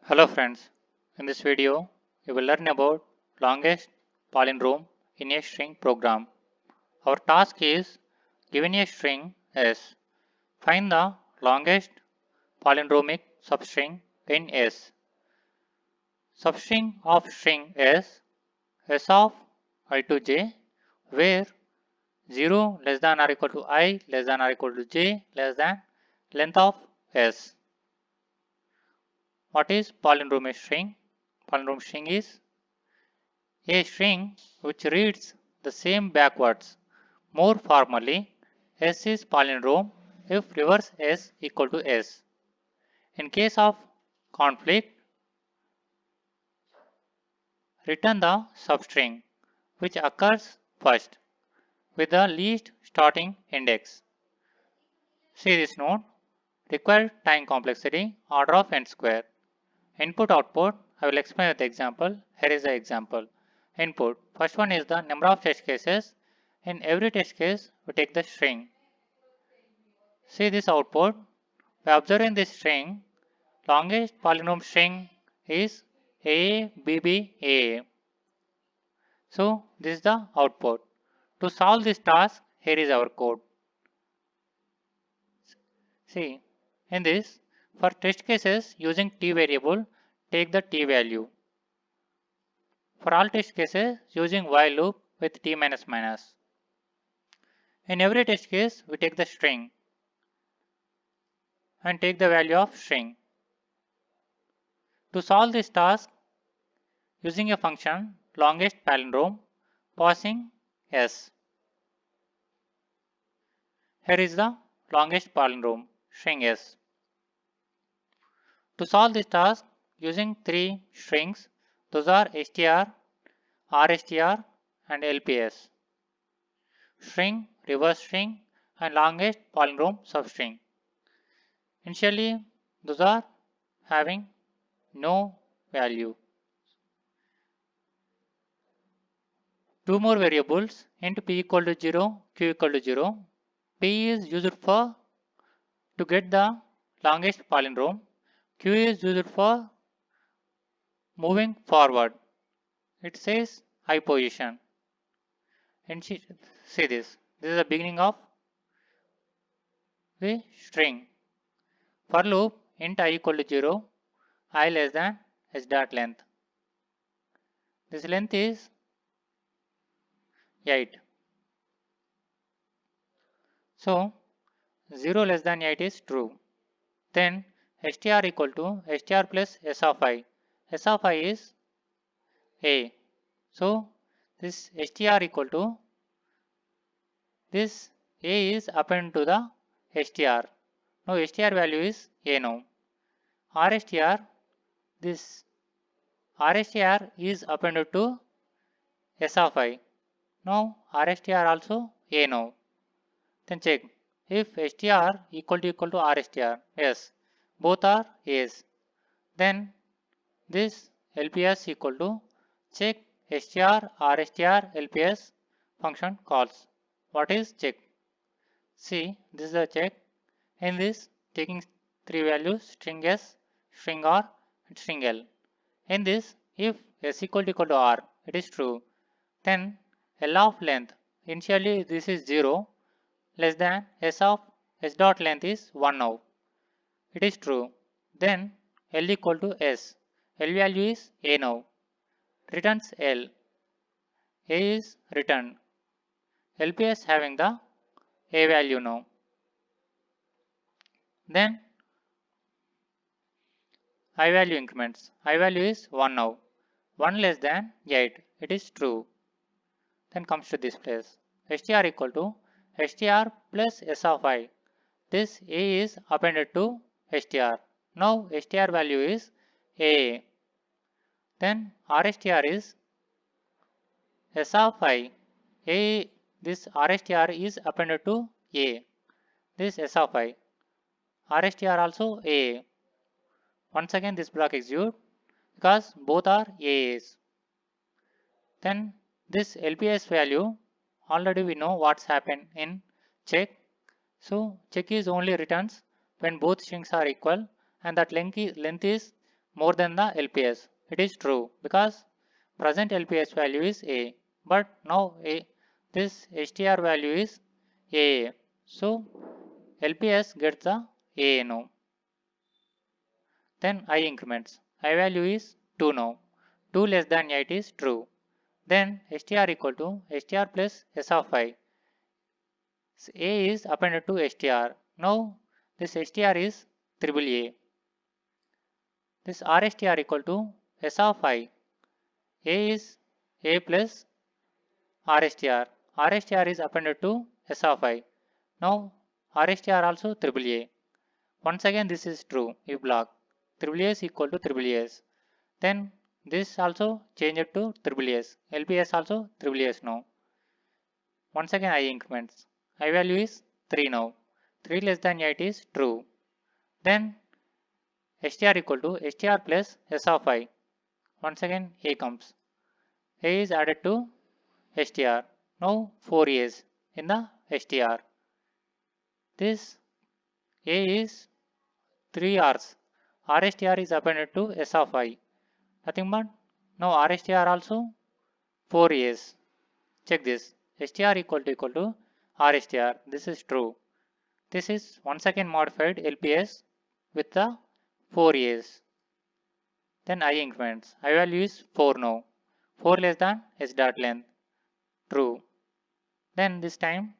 Hello friends, in this video we will learn about longest palindrome in a string program. Our task is given a string S. Find the longest palindromic substring in S. Substring of string S of I to j, where 0 less than or equal to I less than or equal to j less than length of S. What is palindrome string? Palindrome string is a string which reads the same backwards. More formally, S is palindrome if reverse S equal to S. In case of conflict, return the substring which occurs first with the least starting index. See this note, required time complexity order of n square. Input output, I will explain with the example. Here is the example. Input, first one is the number of test cases. In every test case, we take the string. See this output. By observing this string, longest polynomial string is ABBA. So this is the output. To solve this task, here is our code. See, in this, for test cases using t variable, take the t value. For all test cases, using while loop with t minus minus. In every test case, we take the string and take the value of string. To solve this task, using a function longest palindrome, passing s. Here is the longest palindrome, string s. To solve this task, using three strings, those are str, rstr and lps. String, reverse string and longest palindrome substring. Initially, those are having no value. Two more variables, int p equal to 0, q equal to 0. P is used for to get the longest palindrome. Q is used for moving forward. It says I position. And see this. This is the beginning of the string. For loop, int I equal to 0, I less than s dot length. This length is 8. So 0 less than 8 is true. Then str equal to str plus s of I. S of I is a. So this str equal to this a is appended to the str. Now str value is a now. rstr, this rstr is appended to s of I. Now rstr also a now. Then check if str equal to rstr. Yes, both are a's. Then this lps equal to check str rstr lps function calls. What is check? See, this is the check. In this, taking three values string s, string r and string l. In this, if s equal to r, it is true. Then l of length, initially this is 0 less than s of s dot length is 1 now. It is true. Then l equal to s. L value is a now. Returns l. A is returned. LPS having the a value now. Then I value increments. I value is 1 now. 1 less than 8. It is true. Then comes to this place. str equal to str plus s of I. This a is appended to str. Now str value is a. Then rstr is s of I. A, this rstr is appended to a. This s of I. rstr also a. Once again this block execute because both are a's. Then this lps value, already we know what's happened in check. So check is only returns when both strings are equal and that length is more than the LPS. It is true because present LPS value is A, but now this STR value is AA. So LPS gets the AA now. Then I increments. I value is 2 now. 2 less than 8 is true. Then STR equal to STR plus S of I. A is appended to STR. Now this STR is triple A. This RSTR equal to S of I. A is A plus RSTR. RSTR is appended to S of I. Now RSTR also triple A. Once again this is true if block. Triple A is equal to triple S. Then this also change it to triple S. LPS also triple S now. Once again I increments. I value is 3 now. 3 less than 8 is true. Then STR equal to STR plus S of I. Once again A comes. A is added to STR. Now 4 A's in the STR. This A is 3 R's. RSTR is appended to S of I. Nothing but now RSTR also 4 A's. Check this. STR equal to RSTR. This is true. This is once again modified LPS with the 4 A's. Then I increments. I value is 4 now. 4 less than S dot length. True. Then this time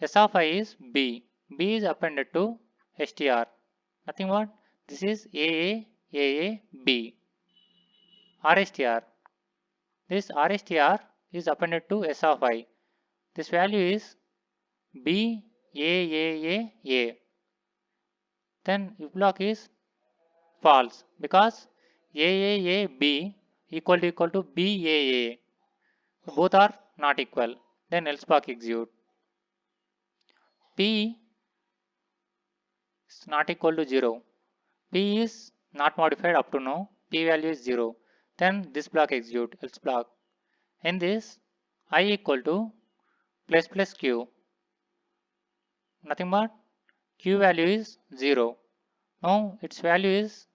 S of I is B. B is appended to STR. Nothing but this is AA B. RSTR. This RSTR is appended to S of I. This value is B A. Then if block is false because B equal to BAA. Both are not equal. Then else block execute. P is not equal to 0. P is not modified up to now. P value is 0. Then this block execute else block. In this I equal to plus Q. Nothing but Q value is 0. Now its value is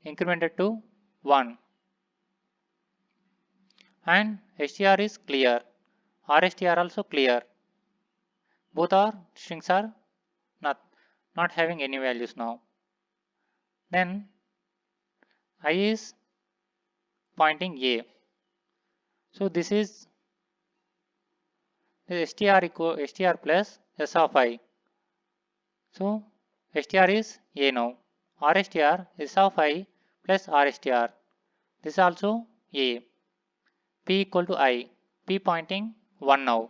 incremented to 1. And STR is clear. RSTR also clear. Both are strings are not having any values now. Then I is pointing A. So this is the STR plus S of I. So STR is A now. RSTR S of I plus RSTR. This is also A. P equal to I. P pointing 1 now.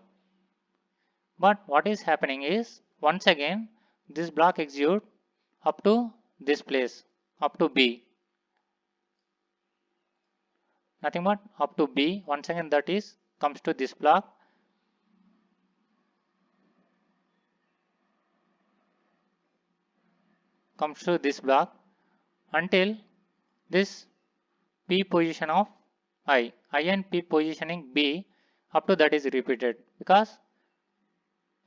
But what is happening is once again this block execute up to this place, up to B. Nothing but up to B. Once again that is comes to this block. Comes to this block until this P position of I and P positioning B up to that is repeated because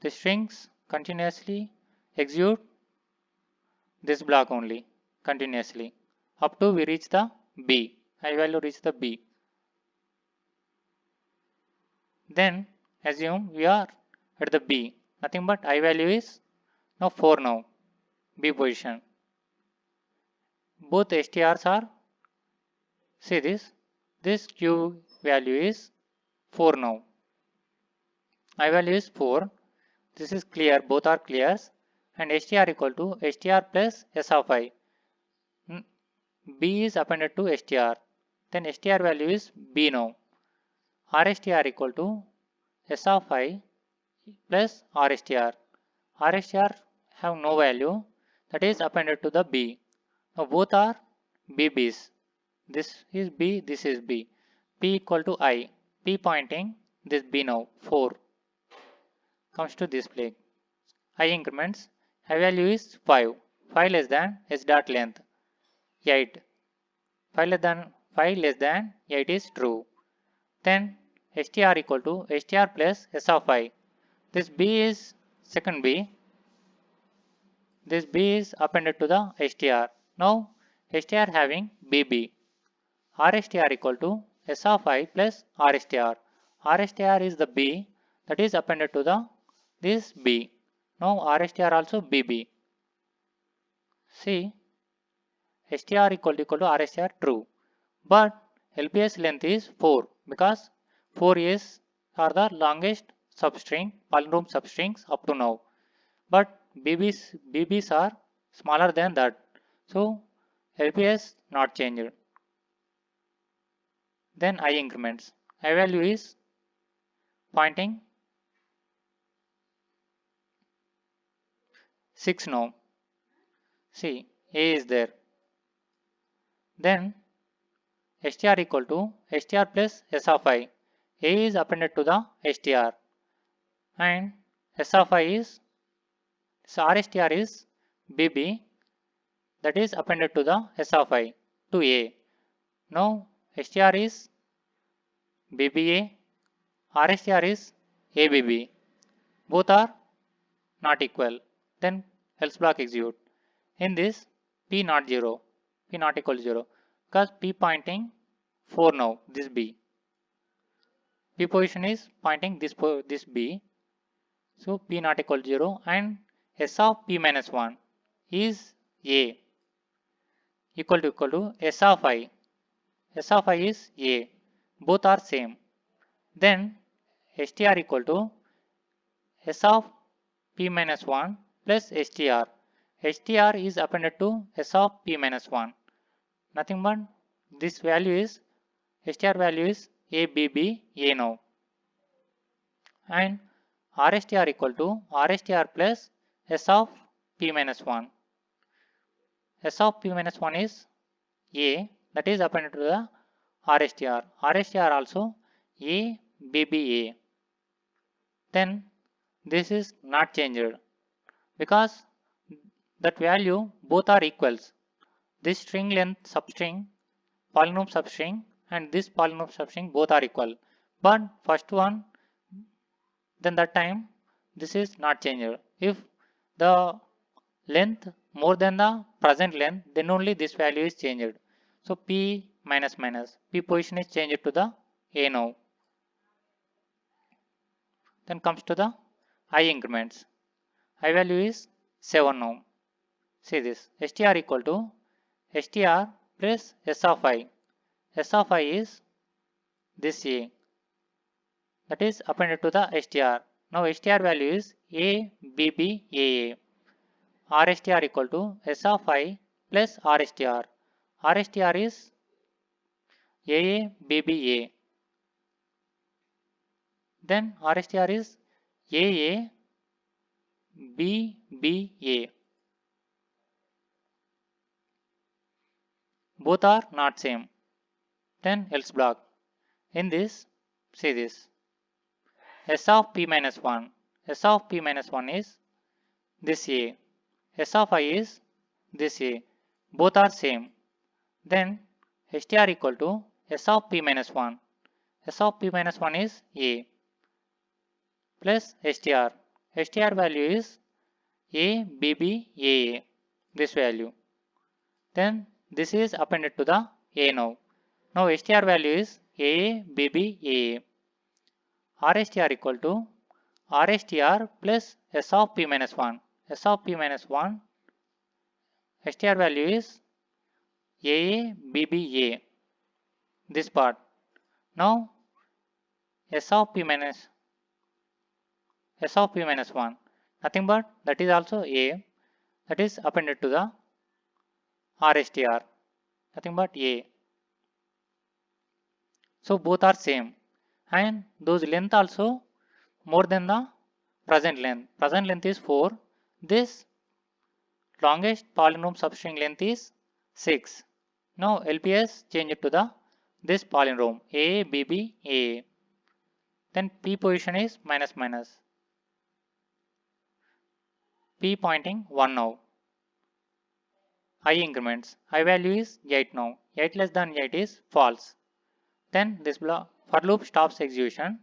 the strings continuously execute this block only continuously up to we reach the B. I value reach the B. Then assume we are at the B. Nothing but I value is now 4 now. B position. Both STRs are, see this Q value is 4 now. I value is 4. This is clear, both are clears. And STR equal to STR plus S of I. B is appended to STR. Then STR value is B now. RSTR equal to S of I plus RSTR. RSTR have no value, that is appended to the B. Now both are BBs. This is B, this is B. P equal to I. P pointing this B now 4. Comes to this plane. I increments. I value is 5. 5 less than S dot length 8. 5 less than 8 is true. Then STR equal to STR plus S of I. This B is second B. This B is appended to the STR. Now STR having BB. RSTR equal to S of I plus RSTR. RSTR is the B that is appended to the this B. Now RSTR also BB. See, STR equal to RSTR true. But LPS length is 4 because 4 is are the longest substring, palindrome substrings up to now. But BBs are smaller than that. So LPS not changed. Then I increments. I value is pointing 6 now. See, A is there. Then STR equal to STR plus S of I. A is appended to the STR and S of I is, so RSTR is BB that is appended to the S of I to A. Now STR is BBA, RSTR is ABB. Both are not equal. Then else block execute. In this P not 0, P not equal to 0 because P pointing 4 now, this B. P position is pointing this B. So P not equal to 0 and S of P minus 1 is A equal to S of I. S of I is A. Both are same. Then STR equal to S of P minus 1 plus STR. STR is appended to S of P minus 1. Nothing but this value is, STR value is ABB A now. And RSTR equal to RSTR plus S of P minus 1. S of P minus 1 is A that is appended to the RSTR. RSTR also ABBA. Then this is not changed because that value both are equals. This string length substring, polynomial substring and this polynomial substring both are equal. But first one, then that time this is not changed. If the length more than the present length, then only this value is changed. So P minus minus, P position is changed to the A now. Then comes to the I increments. I value is 7 now. See this, STR equal to STR plus S of I. S of I is this A that is appended to the STR. Now STR value is ABBAA. RSTR equal to S of I plus RSTR. RSTR is AABBA. Then RSTR is AABBA. Both are not same. Then else block. In this, see this. S of P minus 1. S of P minus 1 is this A. S of I is this A. Both are same. Then STR equal to S of P minus 1. S of P minus 1 is A plus STR. STR value is ABBAA. This value. Then this is appended to the A now. Now STR value is ABBAA. RSTR equal to RSTR plus S of P minus 1. S of P minus 1. STR value is AABBA. This part. Now S of P minus 1. Nothing but that is also A. That is appended to the RSTR. Nothing but A. So both are same. And those length also more than the present length. Present length is 4. This longest polynomial substring length is 6. Now LPS change it to the this polynomial ABBA. Then P position is minus minus. P pointing 1 now. I increments. I value is 8 now. 8 less than 8 is false. Then this block for loop stops execution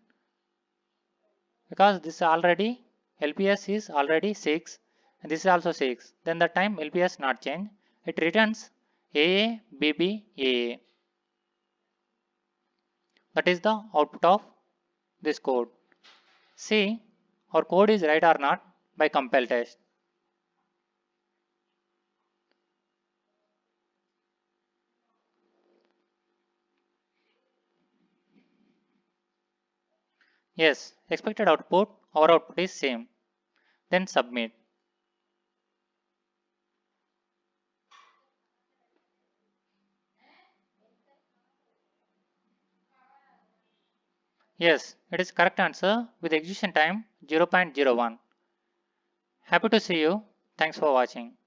because this already LPS is already 6 and this is also 6. Then the time LPS not change. It returns AA, BB, AA. That is the output of this code. See, our code is right or not by compile test. Yes, expected output, our output is same. Then submit. Yes, it is correct answer with execution time 0.01. Happy to see you. Thanks for watching.